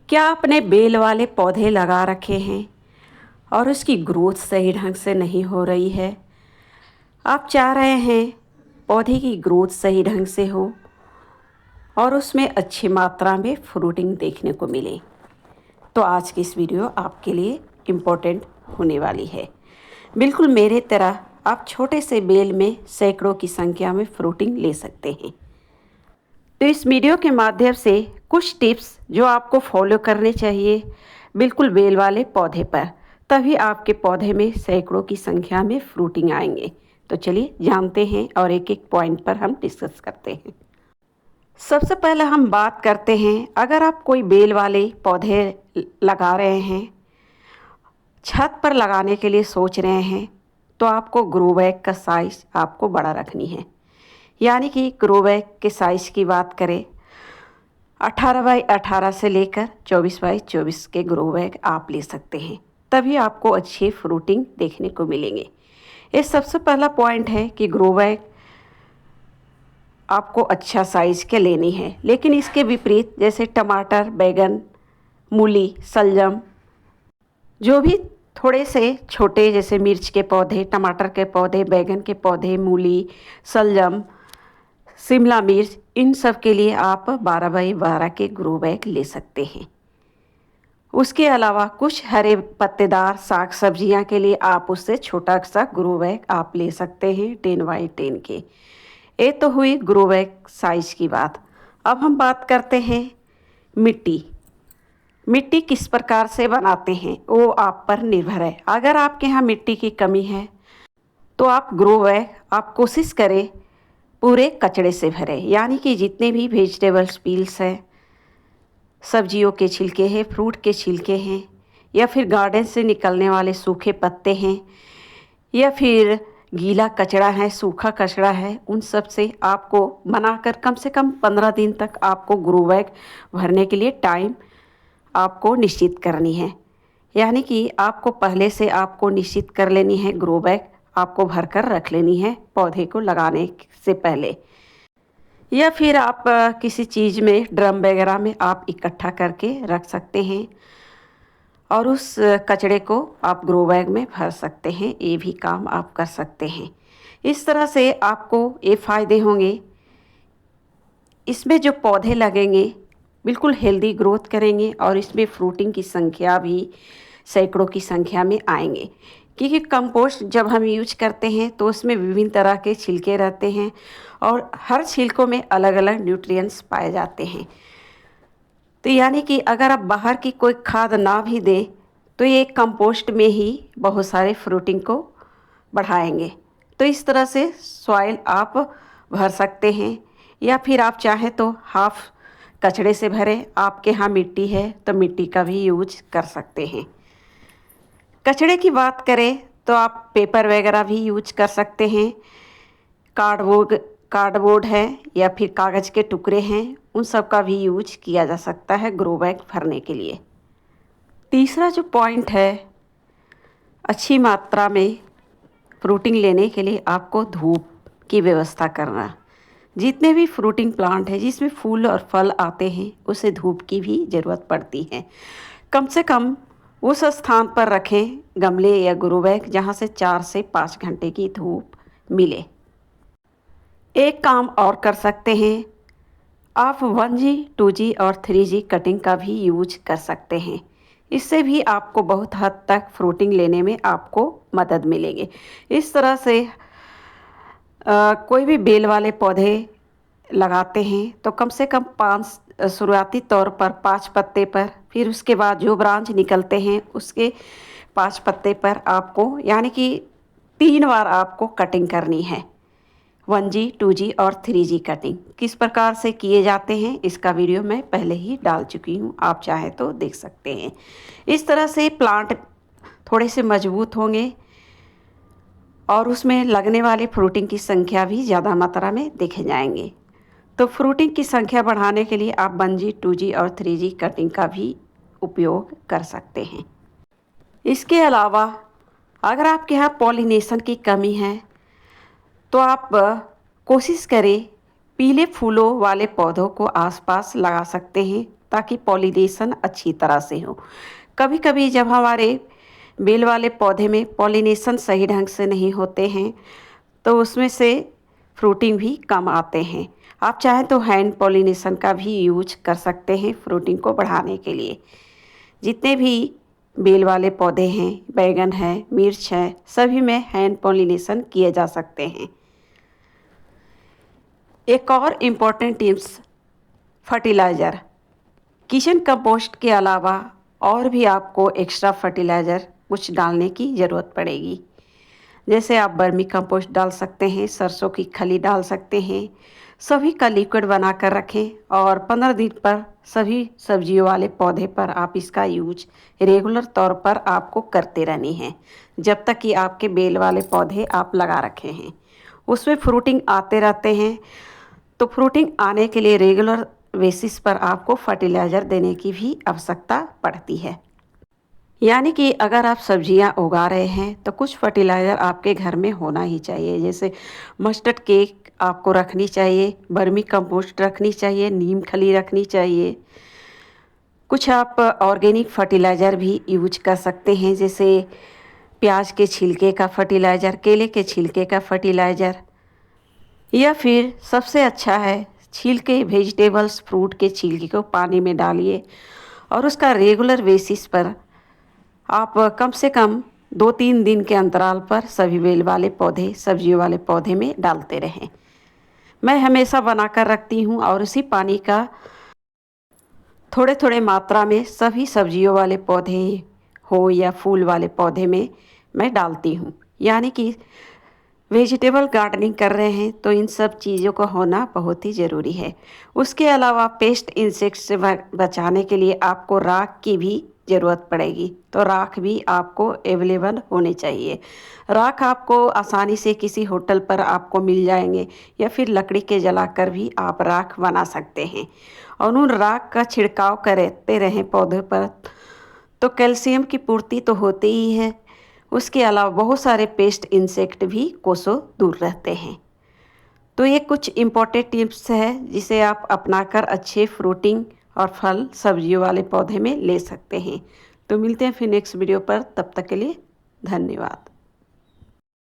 क्या आपने बेल वाले पौधे लगा रखे हैं और उसकी ग्रोथ सही ढंग से नहीं हो रही है? आप चाह रहे हैं पौधे की ग्रोथ सही ढंग से हो और उसमें अच्छी मात्रा में फ्रूटिंग देखने को मिले, तो आज की इस वीडियो आपके लिए इम्पोर्टेंट होने वाली है। बिल्कुल मेरे तरह आप छोटे से बेल में सैकड़ों की संख्या में फ्रूटिंग ले सकते हैं। तो इस वीडियो के माध्यम से कुछ टिप्स जो आपको फॉलो करने चाहिए बिल्कुल बेल वाले पौधे पर, तभी आपके पौधे में सैकड़ों की संख्या में फ्रूटिंग आएंगे। तो चलिए जानते हैं और एक एक पॉइंट पर हम डिस्कस करते हैं। सबसे पहले हम बात करते हैं, अगर आप कोई बेल वाले पौधे लगा रहे हैं, छत पर लगाने के लिए सोच रहे हैं, तो आपको ग्रो बैग का साइज़ आपको बड़ा रखनी है। यानी कि ग्रो बैग के साइज़ की बात करें 18 बाई 18 से लेकर 24 बाई 24 के ग्रो बैग आप ले सकते हैं, तभी आपको अच्छी फ्रूटिंग देखने को मिलेंगे। ये सबसे पहला पॉइंट है कि ग्रो बैग आपको अच्छा साइज़ के लेनी है। लेकिन इसके विपरीत जैसे टमाटर, बैगन, मूली, शलजम, जो भी थोड़े से छोटे जैसे मिर्च के पौधे, टमाटर के पौधे, बैगन के पौधे, मूली, शलजम, शिमला मिर्च, इन सब के लिए आप 12 बाई 12 के ग्रो बैग ले सकते हैं। उसके अलावा कुछ हरे पत्तेदार साग सब्जियां के लिए आप उससे छोटा सा ग्रो बैग आप ले सकते हैं 10 बाई 10 के। ये तो हुई ग्रो बैग साइज की बात। अब हम बात करते हैं मिट्टी। मिट्टी किस प्रकार से बनाते हैं वो आप पर निर्भर है। अगर आपके यहाँ मिट्टी की कमी है तो आप ग्रो बैग आप कोशिश करें पूरे कचड़े से भरें, यानी कि जितने भी वेजिटेबल्स पील्स हैं, सब्जियों के छिलके हैं, फ्रूट के छिलके हैं, या फिर गार्डन से निकलने वाले सूखे पत्ते हैं, या फिर गीला कचरा है, सूखा कचरा है, उन सब से आपको बनाकर कम से कम 15 दिन तक आपको ग्रो बैग भरने के लिए टाइम आपको निश्चित करनी है। यानी कि आपको पहले से आपको निश्चित कर लेनी है, ग्रो बैग आपको भर कर रख लेनी है पौधे को लगाने से पहले, या फिर आप किसी चीज़ में ड्रम वगैरह में आप इकट्ठा करके रख सकते हैं और उस कचड़े को आप ग्रो बैग में भर सकते हैं। ये भी काम आप कर सकते हैं। इस तरह से आपको ये फ़ायदे होंगे, इसमें जो पौधे लगेंगे बिल्कुल हेल्दी ग्रोथ करेंगे और इसमें फ्रूटिंग की संख्या भी सैकड़ों की संख्या में आएंगे। क्योंकि कंपोस्ट जब हम यूज करते हैं तो उसमें विभिन्न तरह के छिलके रहते हैं और हर छिलकों में अलग अलग न्यूट्रिएंट्स पाए जाते हैं। तो यानी कि अगर आप बाहर की कोई खाद ना भी दें तो ये कंपोस्ट में ही बहुत सारे फ्रूटिंग को बढ़ाएंगे। तो इस तरह से सॉइल आप भर सकते हैं, या फिर आप चाहें तो हाफ कचड़े से भरें। आपके यहाँ मिट्टी है तो मिट्टी का भी यूज कर सकते हैं। कचड़े की बात करें तो आप पेपर वगैरह भी यूज कर सकते हैं। कार्डबोर्ड है या फिर कागज़ के टुकड़े हैं, उन सब का भी यूज किया जा सकता है ग्रो बैग भरने के लिए। तीसरा जो पॉइंट है, अच्छी मात्रा में फ्रूटिंग लेने के लिए आपको धूप की व्यवस्था करना। जितने भी फ्रूटिंग प्लांट है जिसमें फूल और फल आते हैं उसे धूप की भी ज़रूरत पड़ती है। कम से कम उस स्थान पर रखें गमले या ग्रो बैग जहाँ से 4 से 5 घंटे की धूप मिले। एक काम और कर सकते हैं, आप 1G, 2G और 3G कटिंग का भी यूज कर सकते हैं। इससे भी आपको बहुत हद तक फ्रूटिंग लेने में आपको मदद मिलेगी। इस तरह से कोई भी बेल वाले पौधे लगाते हैं तो कम से कम 5 शुरुआती तौर पर 5 पत्ते पर, फिर उसके बाद जो ब्रांच निकलते हैं उसके 5 पत्ते पर आपको, यानी कि 3 बार आपको कटिंग करनी है। 1G, 2G और 3G कटिंग किस प्रकार से किए जाते हैं इसका वीडियो मैं पहले ही डाल चुकी हूँ, आप चाहें तो देख सकते हैं। इस तरह से प्लांट थोड़े से मजबूत होंगे और उसमें लगने वाले फ्रूटिंग की संख्या भी ज़्यादा मात्रा में देखे जाएंगे। तो फ्रूटिंग की संख्या बढ़ाने के लिए आप 1G, 2G और 3G कटिंग का भी उपयोग कर सकते हैं। इसके अलावा अगर आपके यहाँ पॉलिनेशन की कमी है तो आप कोशिश करें पीले फूलों वाले पौधों को आसपास लगा सकते हैं ताकि पॉलिनेशन अच्छी तरह से हो। कभी कभी जब हमारे बेल वाले पौधे में पॉलिनेशन सही ढंग से नहीं होते हैं तो उसमें से फ्रूटिंग भी कम आते हैं। आप चाहें तो हैंड पॉलिनेशन का भी यूज कर सकते हैं फ्रूटिंग को बढ़ाने के लिए। जितने भी बेल वाले पौधे हैं, बैगन है, मिर्च है, सभी में हैंड पॉलिनेशन किए जा सकते हैं। एक और important tips, fertiliser. Kitchen compost के अलावा और भी आपको एक्स्ट्रा फर्टिलाइज़र कुछ डालने की ज़रूरत पड़ेगी। जैसे आप वर्मी कंपोस्ट डाल सकते हैं, सरसों की खली डाल सकते हैं। सभी का लिक्विड बना कर रखें और 15 दिन पर सभी सब्जियों वाले पौधे पर आप इसका यूज रेगुलर तौर पर आपको करते रहनी है, जब तक कि आपके बेल वाले पौधे आप लगा रखे हैं उसमें फ्रूटिंग आते रहते हैं। तो फ्रूटिंग आने के लिए रेगुलर बेसिस पर आपको फर्टिलाइज़र देने की भी आवश्यकता पड़ती है। यानी कि अगर आप सब्जियां उगा रहे हैं तो कुछ फर्टिलाइज़र आपके घर में होना ही चाहिए। जैसे मस्टर्ड केक आपको रखनी चाहिए, वर्मी कंपोस्ट रखनी चाहिए, नीम खली रखनी चाहिए। कुछ आप ऑर्गेनिक फर्टिलाइज़र भी यूज कर सकते हैं, जैसे प्याज के छिलके का फर्टिलाइज़र, केले के छिलके का फर्टिलाइज़र, या फिर सबसे अच्छा है छिलके, वेजिटेबल्स फ्रूट के छिलके को पानी में डालिए और उसका रेगुलर बेसिस पर आप कम से कम 2-3 दिन के अंतराल पर सभी बेल वाले पौधे, सब्जियों वाले पौधे में डालते रहें। मैं हमेशा बनाकर रखती हूँ और उसी पानी का थोड़े थोड़े मात्रा में सभी सब्जियों वाले पौधे हो या फूल वाले पौधे में मैं डालती हूँ। यानी कि वेजिटेबल गार्डनिंग कर रहे हैं तो इन सब चीज़ों का होना बहुत ही ज़रूरी है। उसके अलावा पेस्ट इंसेक्ट से बचाने के लिए आपको राख की भी ज़रूरत पड़ेगी, तो राख भी आपको अवेलेबल होने चाहिए। राख आपको आसानी से किसी होटल पर आपको मिल जाएंगे या फिर लकड़ी के जलाकर भी आप राख बना सकते हैं और उन राख का छिड़काव करते रहें पौधे पर, तो कैल्शियम की पूर्ति तो होती ही है। उसके अलावा बहुत सारे पेस्ट इंसेक्ट भी कोसों दूर रहते हैं। तो ये कुछ इम्पोर्टेंट टिप्स है जिसे आप अपनाकर अच्छे फ्रूटिंग और फल सब्जियों वाले पौधे में ले सकते हैं। तो मिलते हैं फिर नेक्स्ट वीडियो पर, तब तक के लिए धन्यवाद।